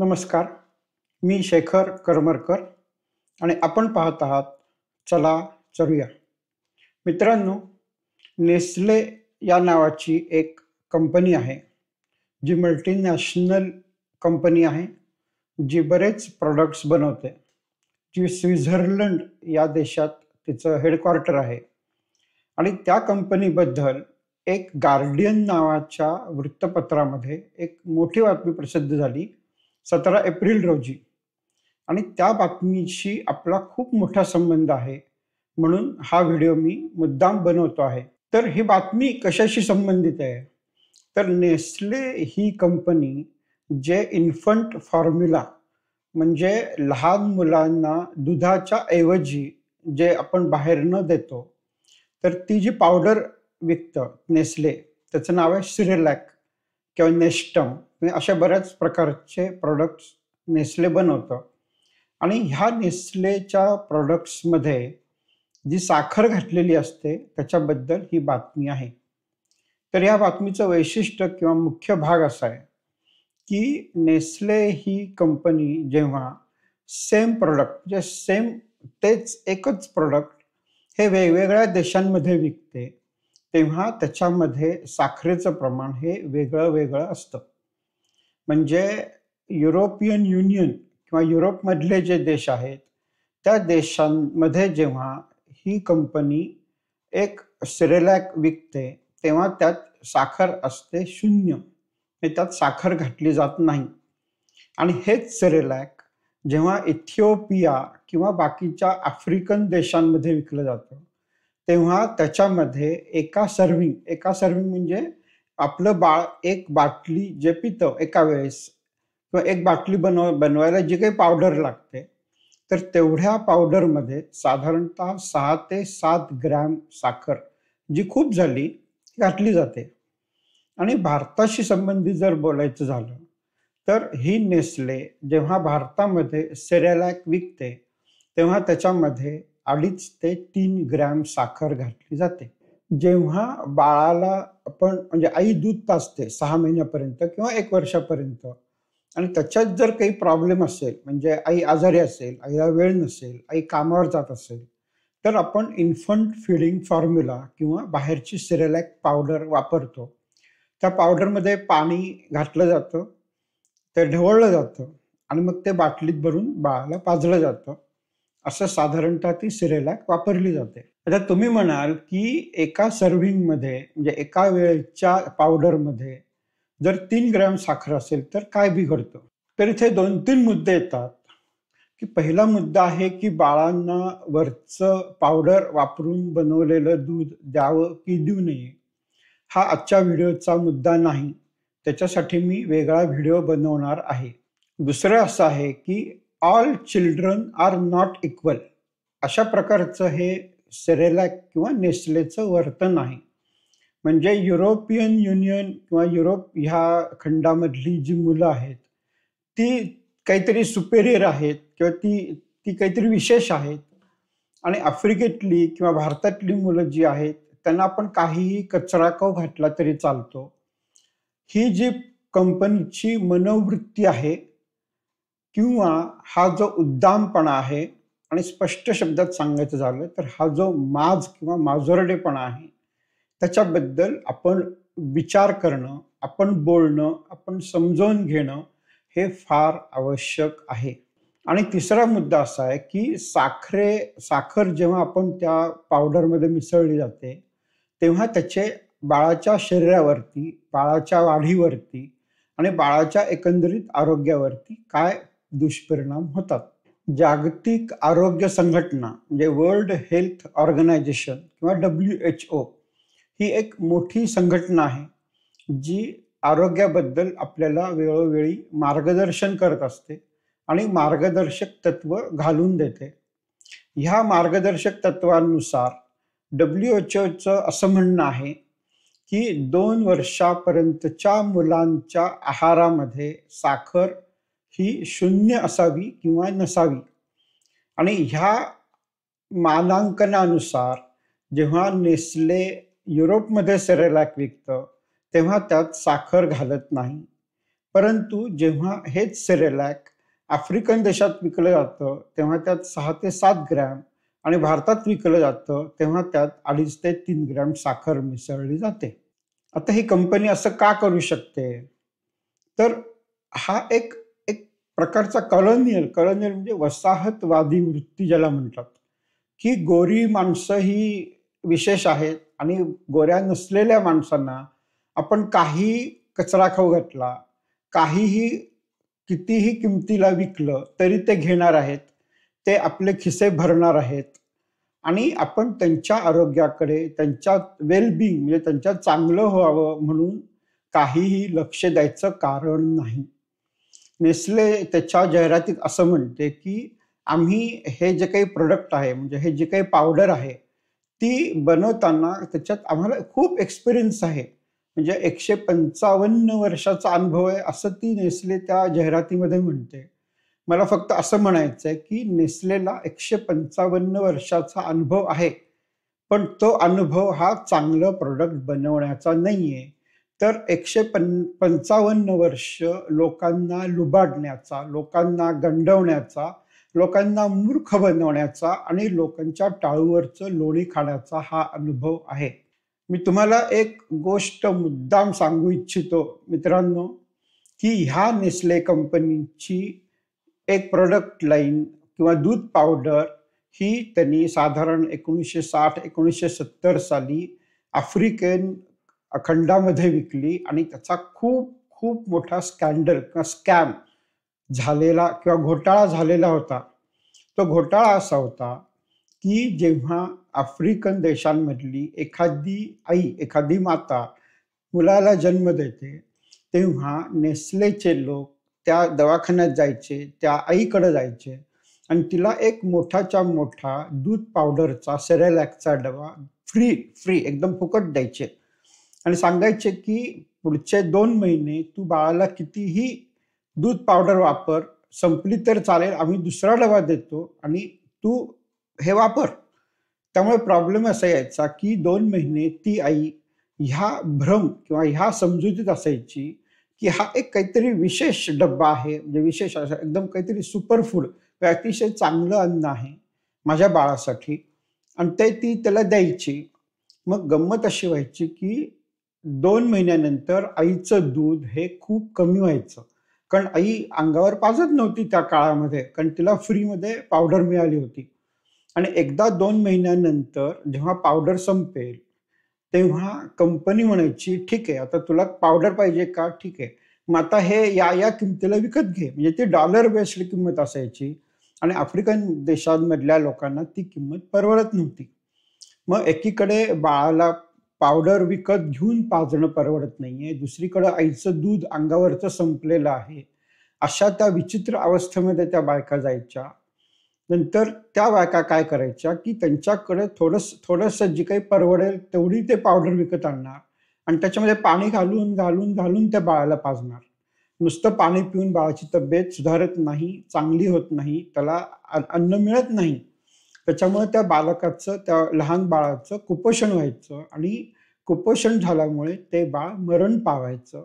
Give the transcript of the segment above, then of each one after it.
नमस्कार. मी शेखर करमरकर आणि आपण पाहत आहात चला चलूया. मित्रांनो, नेस्ले या नावाची एक कंपनी आहे, जी मल्टीनॅशनल कंपनी आहे, जी बरेच प्रॉडक्ट्स बनवते, जी स्वित्झर्लंड या देशात तिचं हेडक्वार्टर आहे. आणि त्या कंपनीबद्दल एक गार्डियन नावाच्या वृत्तपत्रामध्ये एक मोठी बातमी प्रसिद्ध झाली 17 एप्रिल रोजी. आणि त्या बातमीशी आपला खूप मोठा संबंध आहे, म्हणून हा व्हिडिओ मी मुद्दाम बनवतो आहे. तर ही बातमी कशाशी संबंधित आहे? तर नेस्ले ही कंपनी जे इन्फंट फॉर्म्युला म्हणजे लहान मुलांना दुधाच्या ऐवजी जे आपण बाहेरनं देतो, तर ती जी पावडर विकतं नेस्ले, त्याचं नाव आहे सिरेलॅक किंवा नेस्टम. अशा बऱ्याच प्रकारचे प्रोडक्ट्स नेस्ले बनवतं. आणि ह्या नेस्लेच्या प्रोडक्ट्समध्ये जी साखर घातलेली असते त्याच्याबद्दल ही बातमी आहे. तर या बातमीचं वैशिष्ट्य किंवा मुख्य भाग असा आहे की नेस्ले ही कंपनी जेव्हा सेम प्रोडक्ट म्हणजे तेच एकच प्रोडक्ट हे वेगवेगळ्या देशांमध्ये विकते, तेव्हा त्याच्यामध्ये साखरेचं प्रमाण हे वेगळं वेगळं असतं. म्हणजे युरोपियन युनियन किंवा युरोपमधले जे देश आहेत त्या देशांमध्ये जेव्हा ही कंपनी एक सिरेलॅक विकते, तेव्हा त्यात साखर असते 0, त्यात साखर घातली जात नाही. आणि हेच सिरेलॅक जेव्हा इथिओपिया किंवा बाकीच्या आफ्रिकन देशांमध्ये विकलं जातं, तेव्हा त्याच्यामध्ये एका सर्विंग म्हणजे आपलं बाळ एक बाटली जे पितं एका वेळेस, किंवा एक बाटली बनवायला जी काही पावडर लागते, तर तेवढ्या पावडरमध्ये साधारणतः 6 ते 7 ग्रॅम साखर, जी खूप झाली, घातली जाते. आणि भारताशी संबंधित जर बोलायचं झालं तर ही नेस्ले जेव्हा भारतामध्ये सिरेलॅक विकते, तेव्हा त्याच्यामध्ये 2.5 ते 3 ग्रॅम साखर घातली जाते. जेव्हा बाळाला आपण म्हणजे आई दूध पाजते 6 महिन्यापर्यंत किंवा 1 वर्षापर्यंत, आणि त्याच्यात जर काही प्रॉब्लेम असेल, म्हणजे आई आजारी असेल, आईला वेळ नसेल, आई कामावर जात असेल, तर आपण इन्फंट फीडिंग फॉर्म्युला किंवा बाहेरची सिरेलॅक पावडर वापरतो. त्या पावडरमध्ये पाणी घातलं जातं, ते ढवळलं जातं आणि मग ते बाटलीत भरून बाळाला पाजलं जातं. असं साधारणतः ती सिरेलॅक वापरली जाते. आता तुम्ही म्हणाल की एका सर्व्हिंगमध्ये म्हणजे एका वेळच्या पावडरमध्ये जर 3 ग्रॅम साखर असेल तर काय बिघडतं? तर इथे 2-3 मुद्दे येतात. की पहिला मुद्दा आहे की बाळांना वरचं पावडर वापरून बनवलेलं दूध द्यावं की देऊ नये, हा आजच्या व्हिडिओचा मुद्दा नाही. त्याच्यासाठी मी वेगळा व्हिडिओ बनवणार आहे. दुसरं असं आहे की all children are not equal, अशा प्रकारचं हे सिरेलॅक किंवा नेस्लेचं वर्तन आहे. म्हणजे युरोपियन युनियन किंवा युरोप ह्या खंडामधली जी मुलं आहेत ती काहीतरी सुपेरियर आहेत किंवा ती काहीतरी विशेष आहेत. आणि आफ्रिकेतली किंवा भारतातली मुलं जी आहेत त्यांना आपण काहीही कचरा खाऊ घातला तरी चालतो. ही जी कंपनीची मनोवृत्ती आहे किंवा हा जो उद्दामपणा आहे, आणि स्पष्ट शब्दात सांगायचं झालं तर हा जो माज किंवा माजोरडेपणा आहे, त्याच्याबद्दल आपण विचार करणं, आपण बोलणं, आपण समजावून घेणं हे फार आवश्यक आहे. आणि तिसरा मुद्दा असा आहे की साखर जेव्हा आपण त्या पावडरमध्ये मिसळली जाते, तेव्हा त्याचे बाळाच्या शरीरावरती, बाळाच्या वाढीवरती आणि बाळाच्या एकंदरीत आरोग्यावरती काय दुष्परिणाम होतात. जागतिक आरोग्य संघटना म्हणजे वर्ल्ड हेल्थ ऑर्गनायझेशन किंवा WHO ही एक मोठी संघटना आहे, जी आरोग्याबद्दल आपल्याला वेळोवेळी मार्गदर्शन करत असते आणि मार्गदर्शक तत्व घालून देते. ह्या मार्गदर्शक तत्वांनुसार WHOचं असं म्हणणं आहे की 2 वर्षापर्यंतच्या मुलांच्या आहारामध्ये साखर ही 0 असावी किंवा नसावी. आणि ह्या मानांकनानुसार जेव्हा नेस्ले युरोपमध्ये सिरेलॅक विकतं, तेव्हा त्यात साखर घालत नाही. परंतु जेव्हा हेच सेरेलॅक आफ्रिकन देशात विकलं जातं तेव्हा त्यात 6 ते 7 ग्रॅम आणि भारतात विकलं जातं तेव्हा त्यात 2.5 ते 3 ग्रॅम साखर मिसळली जाते. आता ही कंपनी असं का करू शकते? तर हा एक एक प्रकारचा कॉलोनियल कॉलोनियल म्हणजे वसाहतवादी वृत्ती ज्याला म्हणतात, की गोरी माणसं ही विशेष आहेत आणि गोऱ्या नसलेल्या माणसांना आपण काही कचरा खाऊ घातला, काहीही कितीही किमतीला विकलं तरी ते घेणार आहेत. ते आपले खिसे भरणार आहेत आणि आपण त्यांच्या आरोग्याकडे, त्यांच्या म्हणजे त्यांच्या चांगलं व्हावं म्हणून काहीही लक्ष द्यायचं कारण नाही. नेस्ले त्याच्या जाहिरातीत असं म्हणते, की आम्ही हे जे काही प्रॉडक्ट आहे, म्हणजे हे जे काही पावडर आहे, ती बनवताना त्याच्यात आम्हाला खूप एक्सपिरियन्स आहे. म्हणजे 155 वर्षाचा अनुभव आहे, असं ती नेस्ले त्या जाहिरातीमध्ये म्हणते. मला फक्त असं म्हणायचं आहे, की नेस्लेला 155 वर्षाचा अनुभव आहे. पण तो अनुभव हा चांगलं प्रॉडक्ट बनवण्याचा नाहीये. तर 155 वर्ष लोकांना लुबाडण्याचा, लोकांना गंडवण्याचा, लोकांना मूर्ख बनवण्याचा आणि लोकांच्या टाळूवरचं लोणी खाण्याचा हा अनुभव आहे. मी तुम्हाला एक गोष्ट मुद्दाम सांगू इच्छितो मित्रांनो, की ह्या नेस्ले कंपनीची एक प्रॉडक्ट लाईन किंवा दूध पावडर ही त्यांनी साधारण 1960-1970 साली आफ्रिकन खंडामध्ये विकली आणि त्याचा खूप खूप मोठा स्कॅन्डल किंवा स्कॅम झालेला किंवा घोटाळा झालेला होता. तो घोटाळा असा होता, की जेव्हा आफ्रिकन देशांमधली एखादी आई, एखादी माता मुलाला जन्म देते, तेव्हा नेस्लेचे लोक त्या दवाखान्यात जायचे, त्या आईकडे जायचे आणि तिला एक मोठाच्या मोठा दूध पावडरचा सेरेलॅकचा डबा फ्री फ्री एकदम फुकट द्यायचे आणि सांगायचे, की पुढचे 2 महिने तू बाळाला कितीही दूध पावडर वापर, संपली तर चालेल, आम्ही दुसरा डबा देतो आणि तू हे वापर. त्यामुळे प्रॉब्लेम असा यायचा, की 2 महिने ती आई ह्या भ्रम किंवा ह्या समजुतीत असायची, की हा एक काहीतरी विशेष डब्बा आहे, म्हणजे विशेष असं एकदम काहीतरी सुपर फूड, अतिशय चांगलं अन्न आहे माझ्या बाळासाठी आणि ते ती त्याला द्यायची. मग गंमत अशी व्हायची, की 2 महिन्यानंतर आईचं दूध हे खूप कमी व्हायचं. कारण आई अंगावर पाजत नव्हती त्या काळामध्ये, कारण तिला फ्रीमध्ये पावडर मिळाली होती. आणि एकदा 2 महिन्यानंतर जेव्हा पावडर संपेल, तेव्हा कंपनी म्हणायची, "ठीक आहे, आता तुला पावडर पाहिजे का? ठीक आहे. मग आता हे या किमतीला विकत घे." म्हणजे ती डॉलर बेस्ड किंमत असायची आणि आफ्रिकन देशांमधल्या लोकांना ती किंमत परवडत नव्हती. मग एकीकडे बाळाला पावडर विकत घेऊन पाजणं परवडत नाहीये, दुसरीकडे आईचं दूध अंगावरचं संपलेलं आहे. अशा त्या विचित्र अवस्थेमध्ये त्या बायका जायच्या. नंतर त्या बायका काय करायच्या, की त्यांच्याकडे थोडंसं जी काही परवडेल तेवढी ते पावडर विकत आणणार आणि त्याच्यामध्ये पाणी घालून त्या बाळाला पाजणार. नुसतं पाणी पिऊन बाळाची तब्येत सुधारत नाही, चांगली होत नाही, त्याला अन्न मिळत नाही. त्याच्यामुळे त्या बालकाचं, त्या लहान बाळाचं कुपोषण व्हायचं आणि कुपोषण झाल्यामुळे ते बाळ मरण पावायचं.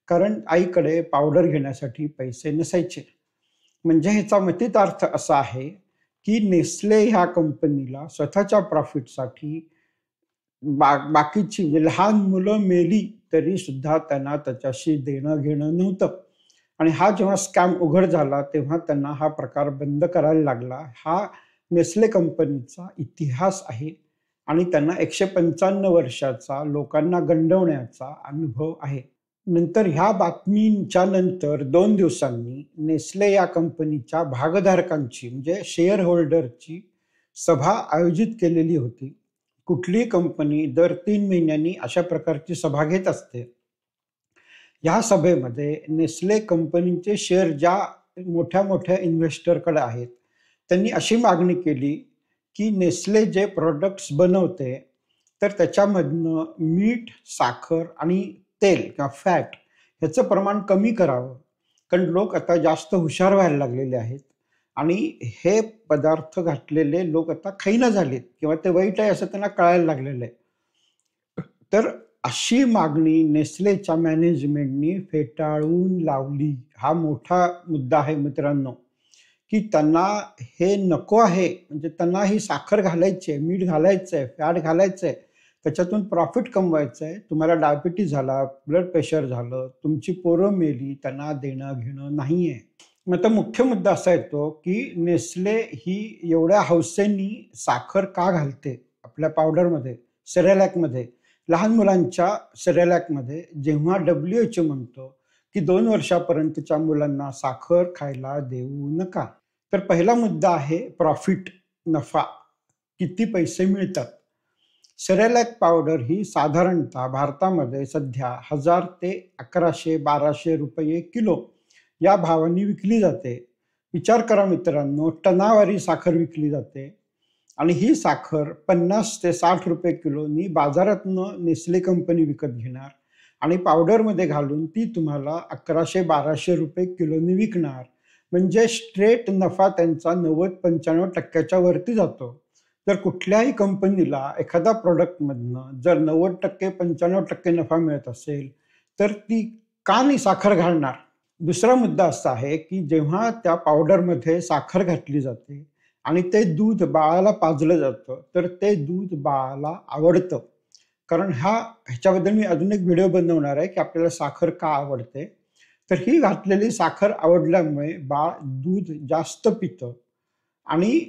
कारण आईकडे पावडर घेण्यासाठी पैसे नसायचे. म्हणजे ह्याचा मतितार्थ असा आहे, की नेस्ले ह्या कंपनीला स्वतःच्या प्रॉफिटसाठी बाकीची म्हणजे लहान मुलं मेली तरी सुद्धा त्यांना त्याच्याशी देणं घेणं नव्हतं. आणि हा जेव्हा स्कॅम उघड झाला तेव्हा त्यांना हा प्रकार बंद करायला लागला. हा नेस्ले कंपनीचा इतिहास आहे आणि त्यांना 155 वर्षाचा लोकांना गंडवण्याचा अनुभव आहे. नंतर ह्या बातमीच्या नंतर 2 दिवसांनी नेस्ले या कंपनीच्या भागधारकांची म्हणजे शेअर होल्डरची सभा आयोजित केलेली होती. कुठलीही कंपनी दर 3 महिन्यांनी अशा प्रकारची सभा घेत असते. या सभेमध्ये नेस्ले कंपनीचे शेअर ज्या मोठ्या मोठ्या इन्व्हेस्टरकडे आहेत, त्यांनी अशी मागणी केली, की नेस्ले जे प्रॉडक्ट्स बनवते, तर त्याच्यामधनं मीठ, साखर आणि तेल किंवा फॅट ह्याचं प्रमाण कमी करावं. कारण लोक आता जास्त हुशार व्हायला लागलेले आहेत आणि हे पदार्थ घातलेले लोक आता खाईना झालेत किंवा ते वाईट आहे असं त्यांना कळायला लागलेलं आहे. तर अशी मागणी नेस्लेच्या मॅनेजमेंटनी फेटाळून लावली. हा मोठा मुद्दा आहे मित्रांनो, की त्यांना हे नको आहे, म्हणजे त्यांना ही साखर घालायची आहे, मीठ घालायचं आहे, फॅट घालायचं आहे, त्याच्यातून प्रॉफिट कमवायचं आहे. तुम्हाला डायबिटीज झाला, ब्लड प्रेशर झालं, तुमची पोरं मेली, त्यांना देणं घेणं नाही आहे. मग तर मुख्य मुद्दा असा येतो, की नेस्ले ही एवढ्या हौसेनी साखर का घालते आपल्या पावडरमध्ये, सेरेलॅकमध्ये, लहान मुलांच्या सेरेलॅकमध्ये, जेव्हा WHO म्हणतो की 2 वर्षापर्यंतच्या मुलांना साखर खायला देऊ नका. तर पहिला मुद्दा आहे प्रॉफिट, नफा. किती पैसे मिळतात. सेरेलॅक पावडर ही साधारणतः भारतामध्ये सध्या 1000 ते 1100-1200 रुपये किलो या भावाने विकली जाते. विचार करा मित्रांनो, टनावारी साखर विकली जाते आणि ही साखर 50 ते 60 रुपये किलोनी बाजारातनं नेस्ले कंपनी विकत घेणार आणि पावडरमध्ये घालून ती तुम्हाला 1100-1200 रुपये किलोनी विकणार. म्हणजे स्ट्रेट नफा त्यांचा 90-95% वरती जातो. जर कुठल्याही कंपनीला एखादा प्रॉडक्टमधनं जर 90%-95% नफा मिळत असेल, तर ती का नाही साखर घालणार? दुसरा मुद्दा असा आहे, की जेव्हा त्या पावडरमध्ये साखर घातली जाते आणि ते दूध बाळाला पाजलं जातं, तर ते दूध बाळाला आवडतं. कारण ह्याच्याबद्दल मी अजून एक व्हिडिओ बनवणार आहे, की आपल्याला साखर का आवडते. तर ही घातलेली साखर आवडल्यामुळे बाळ दूध जास्त पितं आणि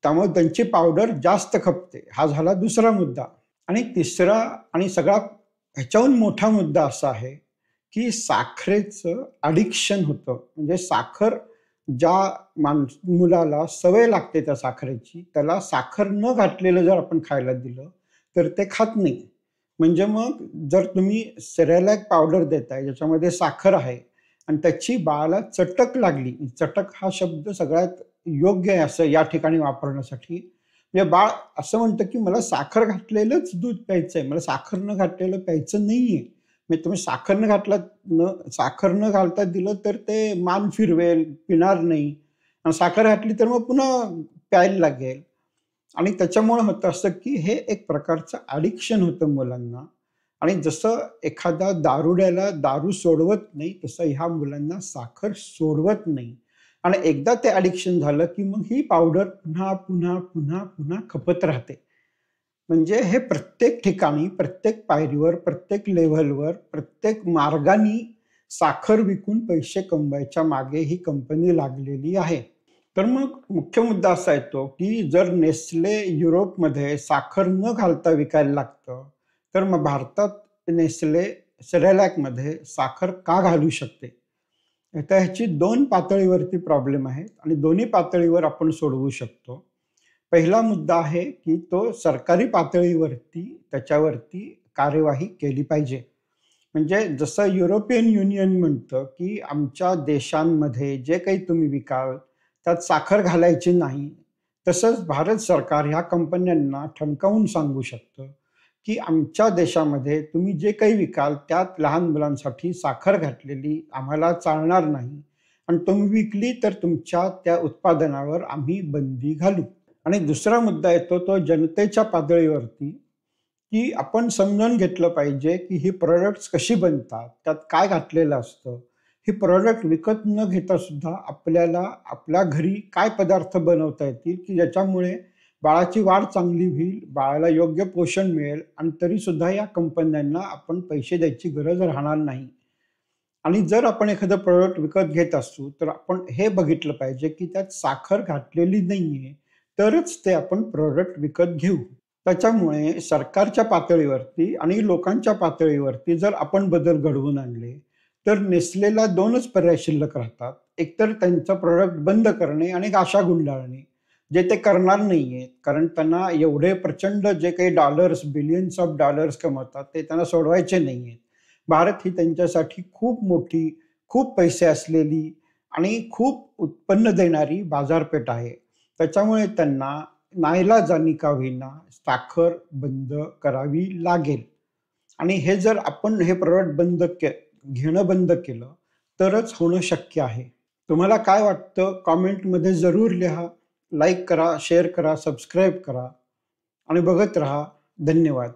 त्यामुळे त्यांची पावडर जास्त खपते. हा झाला दुसरा मुद्दा. आणि तिसरा आणि सगळा ह्याच्याहून मोठा मुद्दा असा आहे, की साखरेचं ॲडिक्शन होतं. म्हणजे साखर ज्या मुलाला सवय लागते त्या साखरेची, त्याला साखर न घातलेलं जर आपण खायला दिलं, तर ते खात नाही. म्हणजे मग जर तुम्ही सेरेलॅक पावडर देताय, ज्याच्यामध्ये साखर आहे आणि त्याची बाळाला चटक लागली, चटक हा शब्द सगळ्यात योग्य आहे असं या ठिकाणी वापरण्यासाठी. म्हणजे बाळ असं म्हणतं, की मला साखर घातलेलंच दूध प्यायचंय, मला साखर न घातलेलं प्यायचं नाहीये. म्हणजे तुम्ही साखर न घालता दिलं तर ते मान फिरवेल, पिणार नाही. आणि साखर घातली तर मग पुन्हा प्यायला लागेल. आणि त्याच्यामुळे होतं असं, की हे एक प्रकारचं ॲडिक्शन होतं मुलांना. आणि जसं एखादा दारुड्याला दारू सोडवत नाही, तसं ह्या मुलांना साखर सोडवत नाही. आणि एकदा ते ॲडिक्शन झालं, की मग ही पावडर पुन्हा, पुन्हा, पुन्हा, पुन्हा खपत राहते. म्हणजे हे प्रत्येक ठिकाणी, प्रत्येक पायरीवर, प्रत्येक लेव्हलवर, प्रत्येक मार्गाने साखर विकून पैसे कमवायच्या मागे ही कंपनी लागलेली आहे. तर मग मुख्य मुद्दा असा येतो, की जर नेस्ले युरोपमध्ये साखर न घालता विकायला लागतं, तर मग भारतात नेस्ले सेरेलॅकमध्ये साखर का घालू शकते? तर ह्याची 2 पातळीवरती प्रॉब्लेम आहेत आणि दोन्ही पातळीवर आपण सोडवू शकतो. पहिला मुद्दा आहे, की तो सरकारी पातळीवरती त्याच्यावरती कार्यवाही केली पाहिजे. म्हणजे जसं युरोपियन युनियन म्हणतं, की आमच्या देशांमध्ये जे काही तुम्ही विकाल, त्यात साखर घालायची नाही. तसंच भारत सरकार ह्या कंपन्यांना ठणकावून सांगू शकतं, की आमच्या देशामध्ये तुम्ही जे काही विकाल, त्यात लहान मुलांसाठी साखर घातलेली आम्हाला चालणार नाही आणि तुम्ही विकली तर तुमच्या त्या उत्पादनावर आम्ही बंदी घालू. आणि दुसरा मुद्दा येतो तो जनतेच्या पातळीवरती, की आपण समजून घेतलं पाहिजे, की ही प्रॉडक्ट्स कशी बनतात, त्यात काय घातलेलं असतं. ही प्रॉडक्ट विकत न घेता सुद्धा आपल्याला आपल्या घरी काय पदार्थ बनवता येतील, की ज्याच्यामुळे बाळाची वाढ चांगली होईल, बाळाला योग्य पोषण मिळेल आणि तरीसुद्धा या कंपन्यांना आपण पैसे द्यायची गरज राहणार नाही. आणि जर आपण एखादं प्रॉडक्ट विकत घेत असू, तर आपण हे बघितलं पाहिजे, की त्यात साखर घातलेली नाहीये, तरच ते आपण प्रॉडक्ट विकत घेऊ. त्याच्यामुळे सरकारच्या पातळीवरती आणि लोकांच्या पातळीवरती जर आपण बदल घडवून आणले, तर नेस्लेला 2च पर्याय शिल्लक राहतात. एकतर त्यांचं प्रॉडक्ट बंद करणे आणि गाशा गुंडाळणे, जे ते करणार नाहीयेत. कारण त्यांना एवढे प्रचंड जे काही डॉलर्स, बिलियन्स ऑफ डॉलर्स कमवतात, ते त्यांना सोडवायचे नाहीयेत. भारत ही त्यांच्यासाठी खूप मोठी, खूप पैसे असलेली आणि खूप उत्पन्न देणारी बाजारपेठ आहे. त्याच्यामुळे त्यांना नाईलाजाने का होईना साखर बंद करावी लागेल. आणि हे जर आपण हे प्रॉडक्ट घेणं बंद केलं, तरच होणं शक्य आहे. तुम्हाला काय वाटतं? कॉमेंटमध्ये जरूर लिहा. लाईक करा, शेअर करा, सबस्क्राईब करा आणि बघत राहा. धन्यवाद.